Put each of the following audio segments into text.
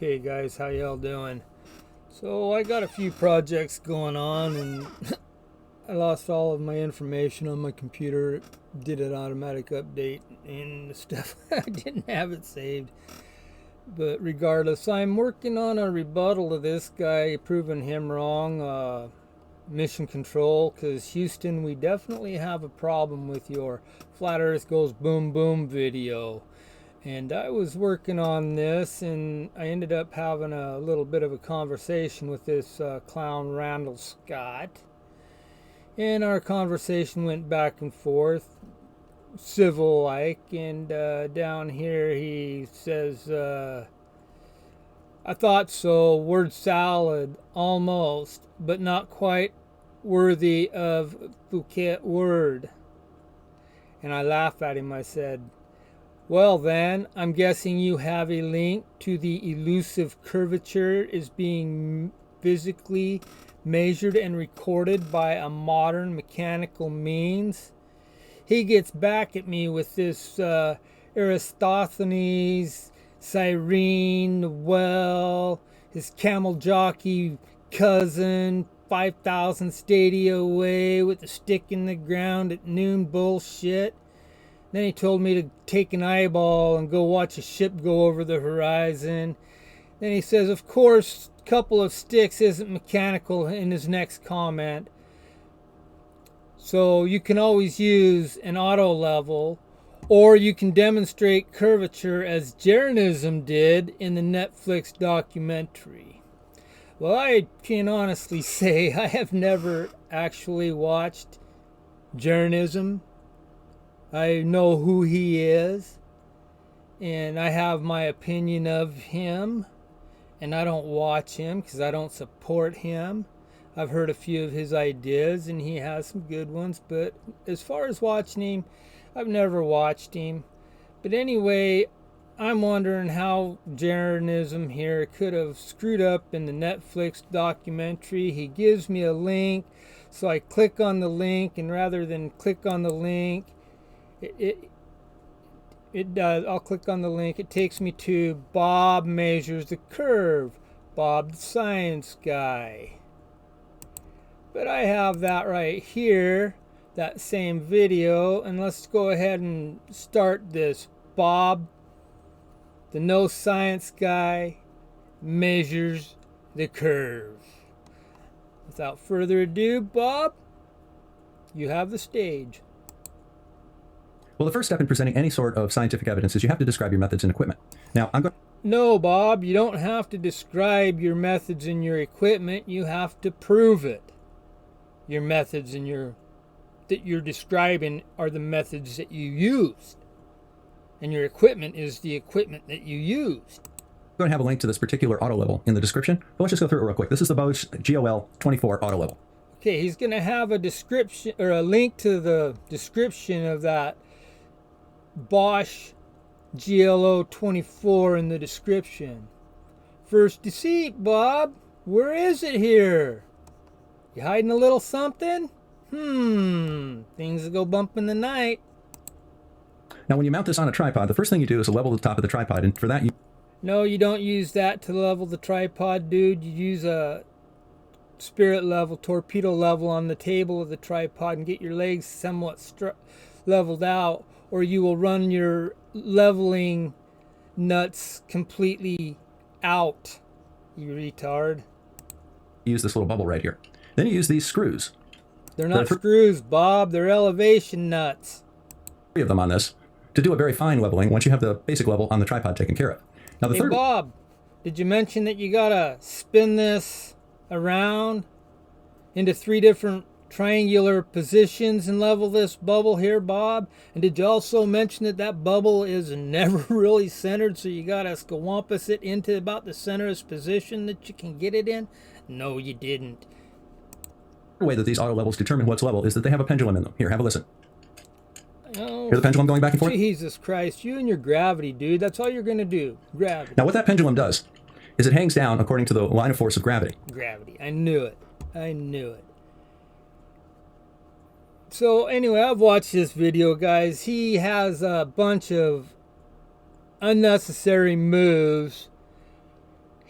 Okay guys, how y'all doing? So I got a few projects going on and I lost all of my information on my computer. It did an automatic update and the stuff I didn't have it saved. But regardless, I'm working on a rebuttal of this guy, proving him wrong. Mission Control, because Houston, we definitely have a problem with your Flat Earth Goes Boom Boom video. And I was working on this, and I ended up having a little bit of a conversation with this clown Randall Scott. And our conversation went back and forth, civil like. And down here he says, I thought so, word salad, almost, but not quite worthy of Phuket word. And I laughed at him. I said, well then, I'm guessing you have a link to the elusive curvature is being physically measured and recorded by a modern mechanical means. He gets back at me with this Aristophanes, Cyrene, well, his camel jockey cousin, 5,000 stadia away with a stick in the ground at noon bullshit. Then he told me to take an eyeball and go watch a ship go over the horizon. Then he says, of course, a couple of sticks isn't mechanical in his next comment. So you can always use an auto level, or you can demonstrate curvature as Jeranism did in the Netflix documentary. Well, I can honestly say I have never actually watched Jeranism. I know who he is, and I have my opinion of him, and I don't watch him because I don't support him. I've heard a few of his ideas, and he has some good ones, but as far as watching him, I've never watched him. But anyway, I'm wondering how Jeranism here could have screwed up in the Netflix documentary. He gives me a link, so I click on the link, and rather than click on the link, it does. I'll click on the link. It takes me to Bob Measures the Curve. Bob the Science Guy. But I have that right here, that same video. And let's go ahead and start this. Bob, the No Science Guy, measures the curve. Without further ado, Bob, you have the stage. Well, the first step in presenting any sort of scientific evidence is you have to describe your methods and equipment. Now, I'm going. No, Bob, you don't have to describe your methods and your equipment. You have to prove it. Your methods and that you're describing are the methods that you used. And your equipment is the equipment that you used. I'm going to have a link to this particular auto level in the description, but let's just go through it real quick. This is the Bosch GOL 24 auto level. Okay, he's going to have a description or a link to the description of that Bosch GLO 24 in the description. First deceit, Bob. Where is it here? You hiding a little something? Things will go bump in the night. Now, when you mount this on a tripod, the first thing you do is level the top of the tripod, and for that you... No, you don't use that to level the tripod, dude. You use a spirit level, torpedo level on the table of the tripod and get your legs somewhat leveled out, or you will run your leveling nuts completely out, you retard. Use this little bubble right here. Then you use these screws. They're not screws, Bob. They're elevation nuts. 3 of them on this to do a very fine leveling once you have the basic level on the tripod taken care of. Now, the Hey, third... Bob, did you mention that you gotta spin this around into 3 different triangular positions and level this bubble here, Bob? And did you also mention that that bubble is never really centered, so you gotta scawampus it into about the centerest position that you can get it in? No, you didn't. The way that these auto levels determine what's level is that they have a pendulum in them. Here, have a listen. Oh, Hear the pendulum going back and forth? Jesus Christ, you and your gravity, dude. That's all you're gonna do. Gravity. Now, what that pendulum does is it hangs down according to the line of force of gravity. Gravity. I knew it. I knew it. So anyway, I've watched this video, guys. He has a bunch of unnecessary moves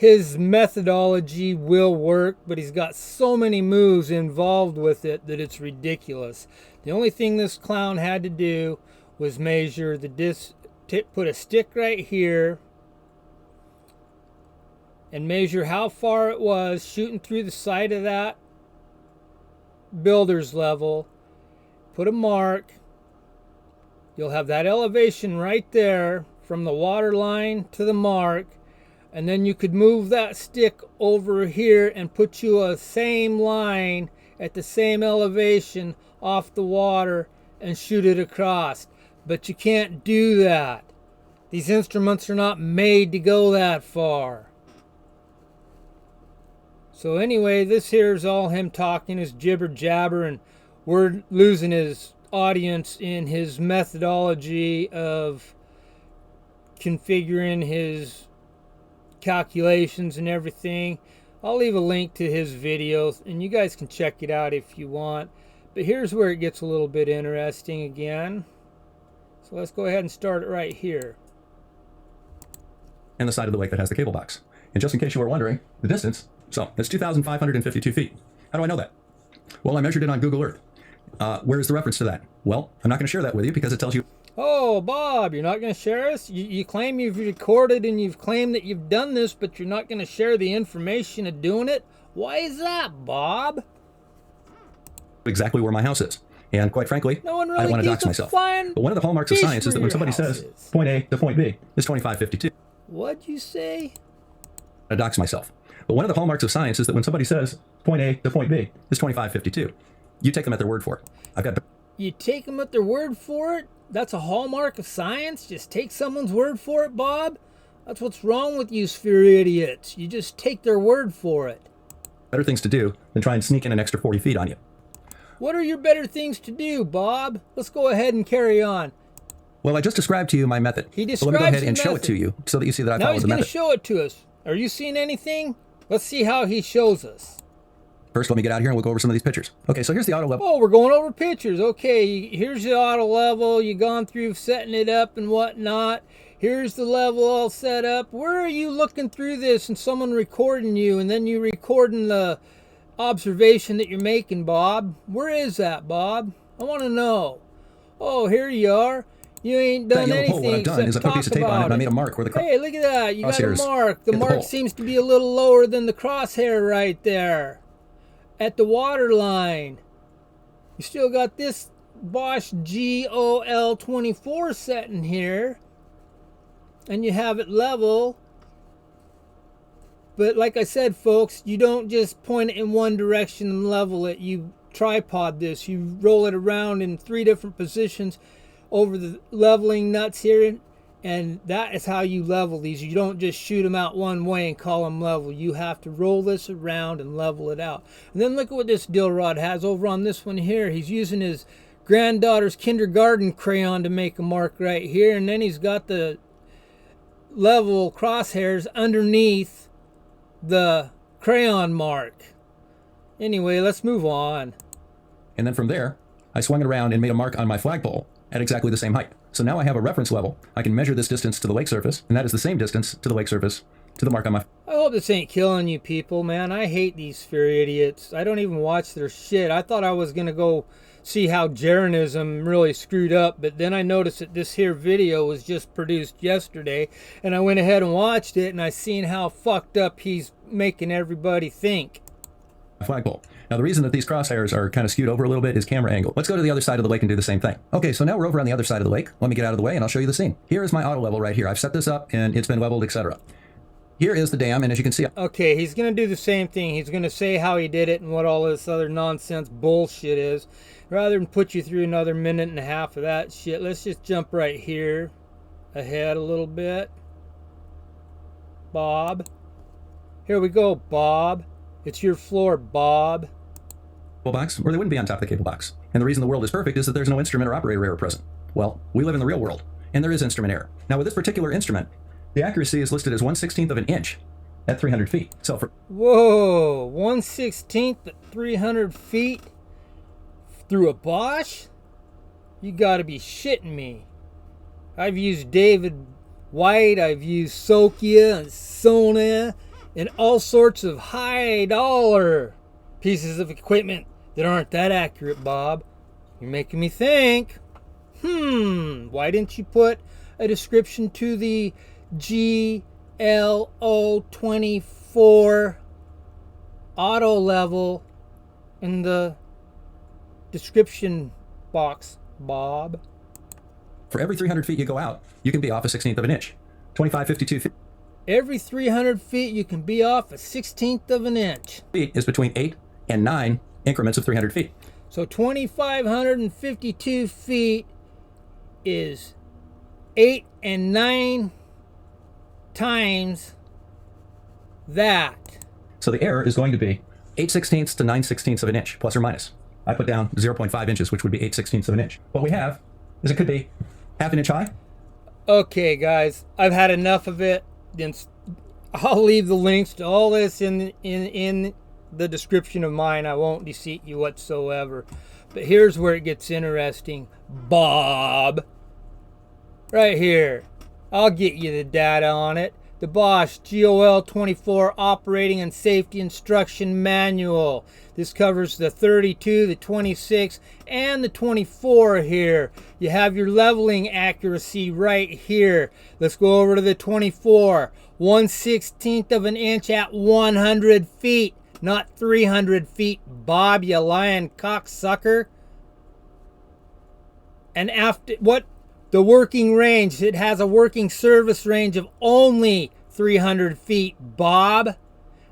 his methodology will work, but he's got so many moves involved with it that it's ridiculous. The only thing this clown had to do was measure the put a stick right here and measure how far it was shooting through the side of that builder's level. Put a mark. You'll have that elevation right there from the water line to the mark. And then you could move that stick over here and put you a same line at the same elevation off the water and shoot it across. But you can't do that. These instruments are not made to go that far. So anyway, this here is all him talking, his jibber jabber, and we're losing his audience in his methodology of configuring his calculations and everything. I'll leave a link to his video and you guys can check it out if you want. But here's where it gets a little bit interesting again. So let's go ahead and start it right here. And the side of the lake that has the cable box. And just in case you were wondering, the distance, so it's 2,552 feet. How do I know that? Well, I measured it on Google Earth. Where's the reference to that? Well, I'm not going to share that with you because it tells you. Oh, Bob, you're not going to share us? You claim you've recorded and you've claimed that you've done this, but you're not going to share the information of doing it? Why is that, Bob? Exactly where my house is. And quite frankly, no one really I don't want to dox myself. But one of the hallmarks of science is that when somebody says point A to point B is 2552. What'd you say? I dox myself. But one of the hallmarks of science is that when somebody says point A to point B is 2552, you take them at their word for it. I've got. You take them at their word for it? That's a hallmark of science? Just take someone's word for it, Bob? That's what's wrong with you sphere idiots. You just take their word for it. Better things to do than try and sneak in an extra 40 feet on you. What are your better things to do, Bob? Let's go ahead and carry on. Well, I just described to you my method. He describes so let me go ahead and the show method. it to you so that you see that I Now follow he's the going to method. show it to us. Are you seeing anything? Let's see how he shows us. First, let me get out here and we'll go over some of these pictures. Okay, so here's the auto level. Oh, we're going over pictures. Okay, here's the auto level. You've gone through setting it up and whatnot. Here's the level all set up. Where are you looking through this and someone recording you and then you recording the observation that you're making, Bob? Where is that, Bob? I want to know. Oh, here you are. You ain't done That yellow anything pole, what I've done is I put a piece of tape on it and I made a mark where the Hey, look at that. You got a crosshairs mark. The hit the mark pole. seems to be a little lower than the crosshair right there at the water line. You still got this Bosch GOL24 setting here. And you have it level. But like I said, folks, you don't just point it in one direction and level it. You tripod this. You roll it around in 3 different positions over the leveling nuts here, and that is how you level these. You don't just shoot them out one way and call them level. You have to roll this around and level it out. And then look at what this Dilrod has over on this one here. He's using his granddaughter's kindergarten crayon to make a mark right here, and then he's got the level crosshairs underneath the crayon mark. Anyway, let's move on. And then from there, I swung it around and made a mark on my flagpole at exactly the same height. So now I have a reference level. I can measure this distance to the lake surface, and that is the same distance to the lake surface to the mark on my. I hope this ain't killing you people, man. I hate these sphere idiots. I don't even watch their shit. I thought I was going to go see how Jeranism really screwed up, but then I noticed that this here video was just produced yesterday, and I went ahead and watched it, and I seen how fucked up he's making everybody think. Flagpole. Now the reason that these crosshairs are kind of skewed over a little bit is camera angle. Let's go to the other side of the lake and do the same thing. Okay, so now we're over on the other side of the lake. Let me get out of the way and I'll show you the scene. Here is my auto level right here. I've set this up and it's been leveled, etc. Here is the dam, and as you can see, Okay, he's going to do the same thing. He's going to say how he did it and what all this other nonsense bullshit is. Rather than put you through another minute and a half of that shit, let's just jump right here ahead a little bit. Bob. Here we go, Bob. It's your floor, Bob. cable box, or they wouldn't be on top of the cable box. And the reason the world is perfect is that there's no instrument or operator error present. Well, we live in the real world, and there is instrument error. Now, with this particular instrument, the accuracy is listed as 1/16 of an inch at 300 feet. So for Whoa, 1/16 at 300 feet through a Bosch? You gotta be shitting me. I've used David White, I've used Sokia and Sona, and all sorts of high dollar pieces of equipment that aren't that accurate, Bob. You're making me think. Why didn't you put a description to the GLO24 auto level in the description box, Bob? For every 300 feet you go out, you can be off a 16th of an inch. 2552 Every 300 feet you can be off a 16th of an inch. feet is between 8 and 9 increments of 300 feet. So 2,552 feet is 8 and 9 times that. So the error is going to be 8/16 to 9/16 of an inch, plus or minus. I put down 0.5 inches, which would be 8/16 of an inch. What we have is it could be half an inch high. Okay, guys, I've had enough of it. I'll leave the links to all this in the description of mine. I won't deceive you whatsoever. But here's where it gets interesting, Bob. Right here. I'll get you the data on it. The Bosch GOL24 Operating and Safety Instruction Manual. This covers the 32, the 26, and the 24 here. You have your leveling accuracy right here. Let's go over to the 24. 1/16 of an inch at 100 feet, not 300 feet, Bob, you lying cocksucker. And after what? The working range, it has a working service range of only 300 feet, Bob.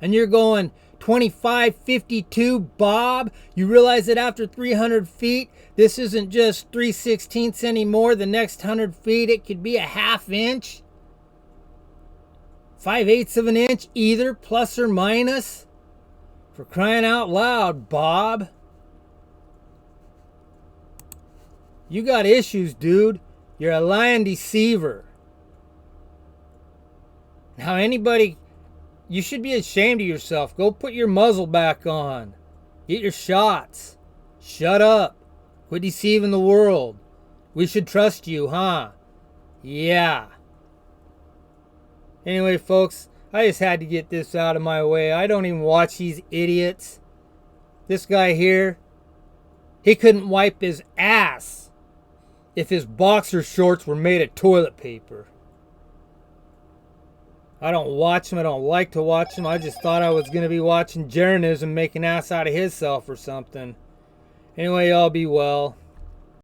And you're going 2552, Bob. You realize that after 300 feet, this isn't just 3/16 anymore. The next 100 feet, it could be a half inch. 5/8 of an inch, either plus or minus. For crying out loud, Bob. You got issues, dude. You're a lying deceiver. Now you should be ashamed of yourself. Go put your muzzle back on. Get your shots. Shut up. Quit deceiving the world. We should trust you, huh? Yeah. Anyway, folks, I just had to get this out of my way. I don't even watch these idiots. This guy here, he couldn't wipe his ass if his boxer shorts were made of toilet paper. I don't watch him. I don't like to watch him. I just thought I was going to be watching Jeranism make an ass out of himself or something. Anyway, y'all be well.